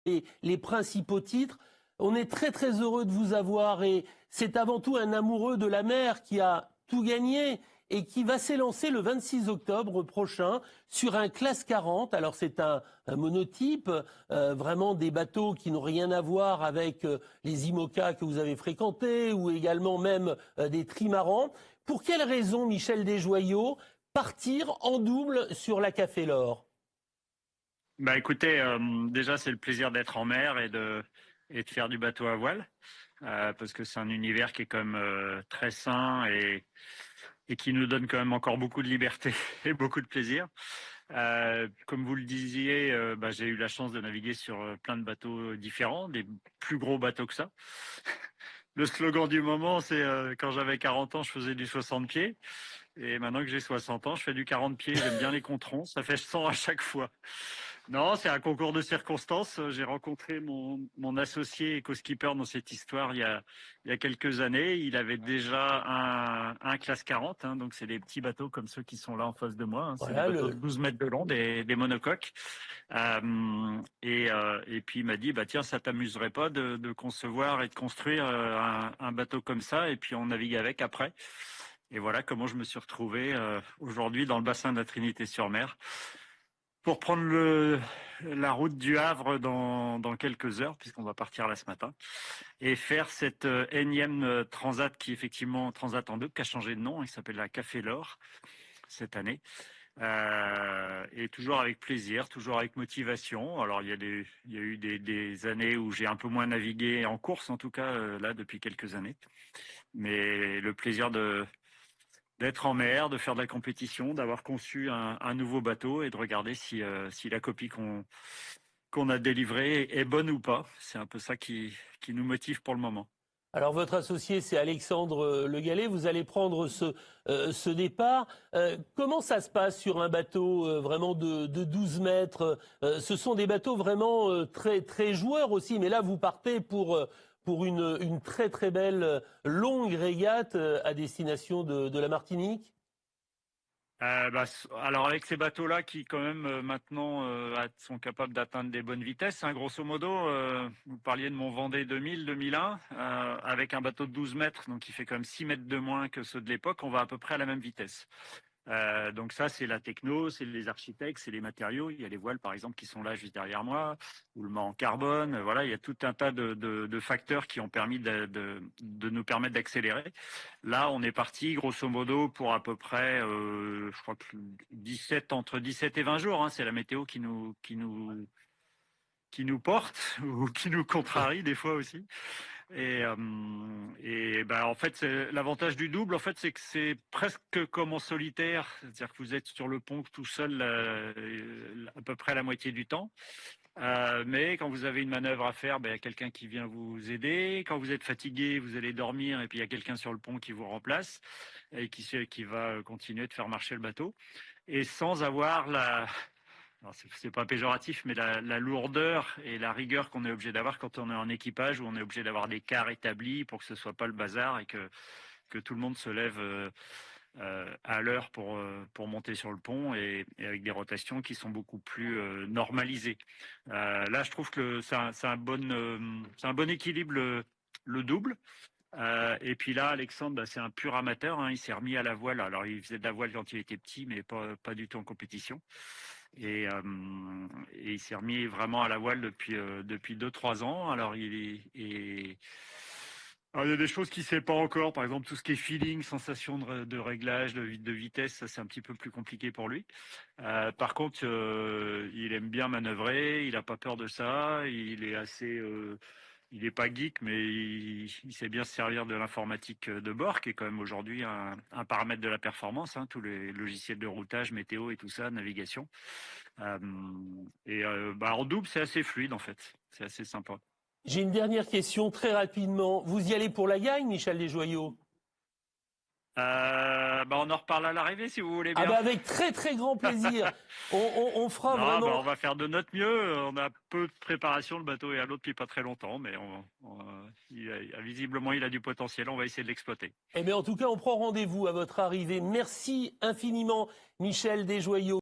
les principaux titres. On est très très heureux de vous avoir et c'est avant tout un amoureux de la mer qui a tout gagné et qui va s'élancer le 26 octobre prochain sur un classe 40. Alors c'est un monotype, vraiment des bateaux qui n'ont rien à voir avec les IMOCA que vous avez fréquentés ou également même des trimarans. Pour quelle raison, Michel Desjoyaux, partir en double sur la Café L'Or? Bah écoutez, déjà c'est le plaisir d'être en mer et de faire du bateau à voile, parce que c'est un univers qui est quand même très sain et qui nous donne quand même encore beaucoup de liberté et beaucoup de plaisir. Comme vous le disiez, j'ai eu la chance de naviguer sur plein de bateaux différents, des plus gros bateaux que ça. Le slogan du moment, c'est quand j'avais 40 ans, je faisais du 60 pieds. Et maintenant que j'ai 60 ans, je fais du 40 pieds. J'aime bien les controns. Ça fait 100 à chaque fois. Non, c'est un concours de circonstances. J'ai rencontré mon associé et co-skipper dans cette histoire il y a quelques années. Il avait déjà un classe 40, hein, donc c'est des petits bateaux comme ceux qui sont là en face de moi, hein. C'est des Voilà, bateaux de 12 mètres de long, des monocoques. Et puis il m'a dit, bah tiens, ça t'amuserait pas de concevoir et de construire un bateau comme ça, et puis on navigue avec après. Et voilà comment je me suis retrouvé aujourd'hui dans le bassin de la Trinité-sur-Mer pour prendre la route du Havre dans quelques heures, puisqu'on va partir là ce matin, et faire cette énième transat qui effectivement transat en double, qui a changé de nom, il s'appelle la Café L'Or cette année. Et toujours avec plaisir, toujours avec motivation. Alors il y a eu des années où j'ai un peu moins navigué en course, en tout cas là depuis quelques années. Mais le plaisir d'être en mer, de faire de la compétition, d'avoir conçu un nouveau bateau et de regarder si la copie qu'on a délivrée est bonne ou pas. C'est un peu ça qui nous motive pour le moment. alors votre associé, c'est Alexandre Le Gallais. Vous allez prendre ce départ. Comment ça se passe sur un bateau vraiment de 12 mètres? Ce sont des bateaux vraiment très, très joueurs aussi. Mais là, vous partez pour une très, très belle longue régate à destination de la Martinique. Alors avec ces bateaux-là qui quand même maintenant sont capables d'atteindre des bonnes vitesses, hein, grosso modo, vous parliez de mon Vendée 2000, 2001, avec un bateau de 12 mètres, donc il fait quand même 6 mètres de moins que ceux de l'époque, on va à peu près à la même vitesse. Donc ça, c'est la techno, c'est les architectes, c'est les matériaux. Il y a les voiles, par exemple, qui sont là juste derrière moi, ou le mât en carbone. Voilà, il y a tout un tas de facteurs qui ont permis de nous permettre d'accélérer. Là, on est parti, grosso modo, pour à peu près, je crois que 17, entre 17 et 20 jours. Hein, c'est la météo qui nous porte ou qui nous contrarie des fois aussi. En fait, l'avantage du double, en fait, c'est que c'est presque comme en solitaire, c'est-à-dire que vous êtes sur le pont tout seul à peu près la moitié du temps. Mais quand vous avez une manœuvre à faire, il y a quelqu'un qui vient vous aider. Quand vous êtes fatigué, vous allez dormir et puis il y a quelqu'un sur le pont qui vous remplace et qui va continuer de faire marcher le bateau. Et sans avoir alors c'est pas péjoratif, mais la lourdeur et la rigueur qu'on est obligé d'avoir quand on est en équipage, où on est obligé d'avoir des quarts établis pour que ce soit pas le bazar et que tout le monde se lève à l'heure pour monter sur le pont et avec des rotations qui sont beaucoup plus normalisées. Là, je trouve que c'est un bon équilibre le double. Et puis là, Alexandre, c'est un pur amateur, hein, il s'est remis à la voile. Alors, il faisait de la voile quand il était petit, mais pas du tout en compétition. Et il s'est remis vraiment à la voile depuis 2-3 ans. Alors, il y a des choses qu'il sait pas encore. Par exemple, tout ce qui est feeling, sensation de réglage, de vitesse, ça c'est un petit peu plus compliqué pour lui. Par contre, il aime bien manœuvrer. Il a pas peur de ça. Il est pas geek, mais il sait bien se servir de l'informatique de bord, qui est quand même aujourd'hui un paramètre de la performance, hein, tous les logiciels de routage, météo et tout ça, navigation. En double, c'est assez fluide en fait. C'est assez sympa. J'ai une dernière question très rapidement. Vous y allez pour la gagne, Michel Desjoyaux? On en reparle à l'arrivée si vous voulez Ah bien. ben avec très très grand plaisir. On fera Non, vraiment. on va faire de notre mieux. On a peu de préparation. Le bateau est à l'eau depuis pas très longtemps, mais visiblement il a du potentiel. On va essayer de l'exploiter. Eh bien, en tout cas, on prend rendez-vous à votre arrivée. Merci infiniment, Michel Desjoyaux.